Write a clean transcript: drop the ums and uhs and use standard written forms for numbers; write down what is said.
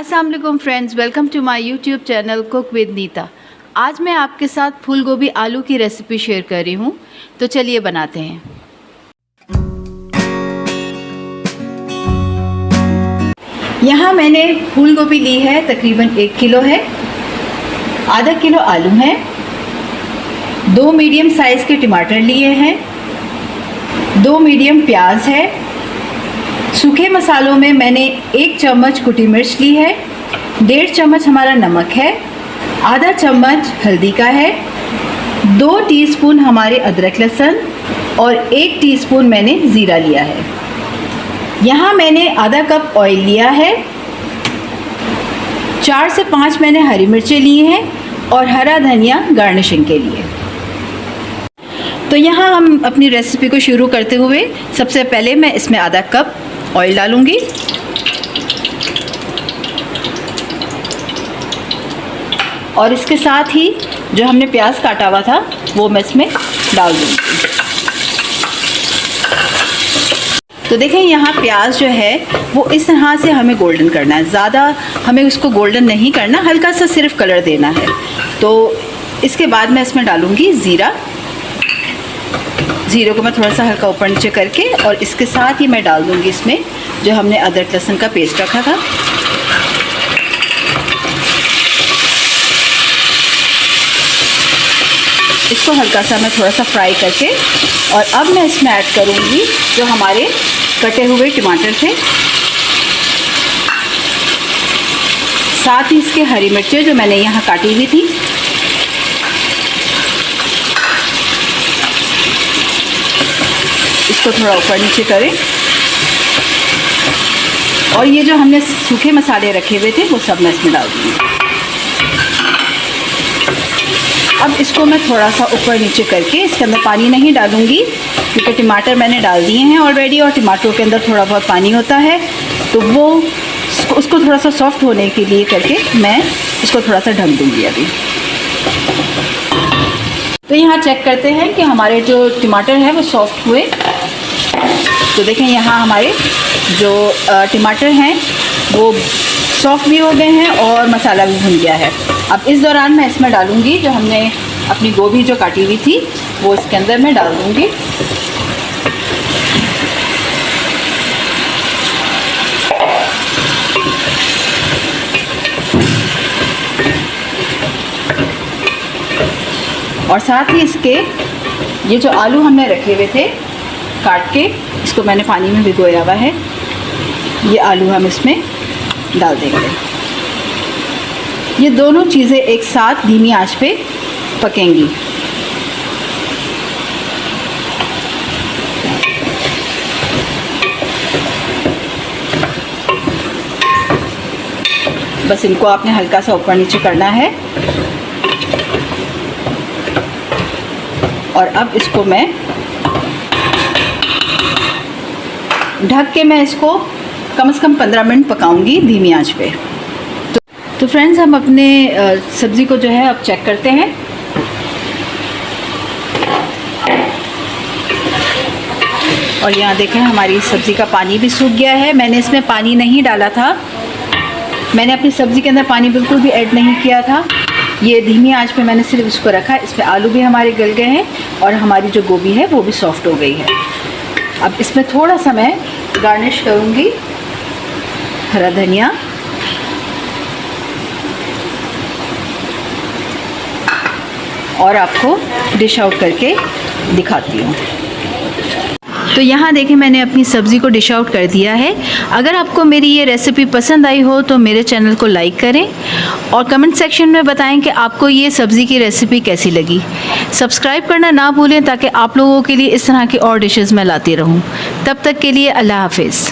अस्सलाम वालेकुम friends, welcome to my YouTube channel cook with Neeta. आज मैं आपके साथ फूल गोभी आलू की रेसिपी शेयर कर रही हूँ, तो चलिए बनाते हैं। यहाँ मैंने फूल गोभी ली है, तकरीबन 1 किलो है। आधा किलो आलू हैं, 2 मीडियम साइज़ के टमाटर लिए हैं, 2 मीडियम प्याज है। सूखे मसालों में मैंने 1 चम्मच कुटी मिर्च ली है, 1.5 चम्मच हमारा नमक है, आधा चम्मच हल्दी का है, 2 टीस्पून हमारे अदरक लहसुन और 1 टीस्पून मैंने ज़ीरा लिया है। यहाँ मैंने आधा कप ऑयल लिया है, 4 से 5 मैंने हरी मिर्चें ली हैं और हरा धनिया गार्निशिंग के लिए। तो यहाँ हम अपनी रेसिपी को शुरू करते हुए सबसे पहले मैं इसमें आधा कप ऑयल डालूंगी और इसके साथ ही जो हमने प्याज काटा हुआ था वो मैं इसमें डाल दूंगी। तो देखें, यहाँ प्याज जो है वो इस तरह से हमें गोल्डन करना है, ज़्यादा हमें उसको गोल्डन नहीं करना, हल्का सा सिर्फ कलर देना है। तो इसके बाद मैं इसमें डालूंगी ज़ीरा। ज़ीरे को मैं थोड़ा सा हल्का ऊपर नीचे करके और इसके साथ ही मैं डाल दूंगी इसमें जो हमने अदरक लहसुन का पेस्ट रखा था। इसको हल्का सा मैं थोड़ा सा फ्राई करके और अब मैं इसमें ऐड करूंगी जो हमारे कटे हुए टमाटर थे, साथ ही इसके हरी मिर्चें जो मैंने यहाँ काटी हुई थी। इसको थोड़ा ऊपर नीचे करें और ये जो हमने सूखे मसाले रखे हुए थे वो सब मैं इसमें डाल दूँगी। अब इसको मैं थोड़ा सा ऊपर नीचे करके इसके अंदर पानी नहीं डालूँगी क्योंकि टमाटर मैंने डाल दिए हैं ऑलरेडी और टमाटरों के अंदर थोड़ा बहुत पानी होता है, तो वो उसको थोड़ा सा सॉफ्ट होने के लिए करके मैं इसको थोड़ा सा ढक दूँगी अभी। तो यहाँ चेक करते हैं कि हमारे जो टमाटर हैं वो सॉफ्ट हुए। तो देखें, यहाँ हमारे जो टमाटर हैं वो सॉफ्ट भी हो गए हैं और मसाला भी भुन गया है। अब इस दौरान मैं इसमें डालूँगी जो हमने अपनी गोभी जो काटी हुई थी वो इसके अंदर मैं डाल दूँगी। और साथ ही इसके ये जो आलू हमने रखे हुए थे काट के, इसको मैंने पानी में भिगोया हुआ है, ये आलू हम इसमें डाल देंगे। ये दोनों चीज़ें एक साथ धीमी आंच पे पकेंगी। बस इनको आपने हल्का सा ऊपर नीचे करना है और अब इसको मैं ढक के मैं इसको कम से कम 15 मिनट पकाऊंगी धीमी आंच पे। तो फ्रेंड्स, हम अपने सब्ज़ी को जो है अब चेक करते हैं। और यहाँ देखें, हमारी सब्ज़ी का पानी भी सूख गया है। मैंने इसमें पानी नहीं डाला था, मैंने अपनी सब्ज़ी के अंदर पानी बिल्कुल भी ऐड नहीं किया था। ये धीमी आंच पे मैंने सिर्फ इसको रखा। इसमें आलू भी हमारे गल गए हैं और हमारी जो गोभी है वो भी सॉफ्ट हो गई है। अब इसमें थोड़ा सा मैं गार्निश करूँगी हरा धनिया और आपको डिश आउट करके दिखाती हूँ। तो यहाँ देखें, मैंने अपनी सब्ज़ी को डिश आउट कर दिया है। अगर आपको मेरी ये रेसिपी पसंद आई हो तो मेरे चैनल को लाइक करें और कमेंट सेक्शन में बताएं कि आपको ये सब्ज़ी की रेसिपी कैसी लगी। सब्सक्राइब करना ना भूलें ताकि आप लोगों के लिए इस तरह की और डिशेज़ मैं लाती रहूँ। तब तक के लिए अल्लाह हाफिज़।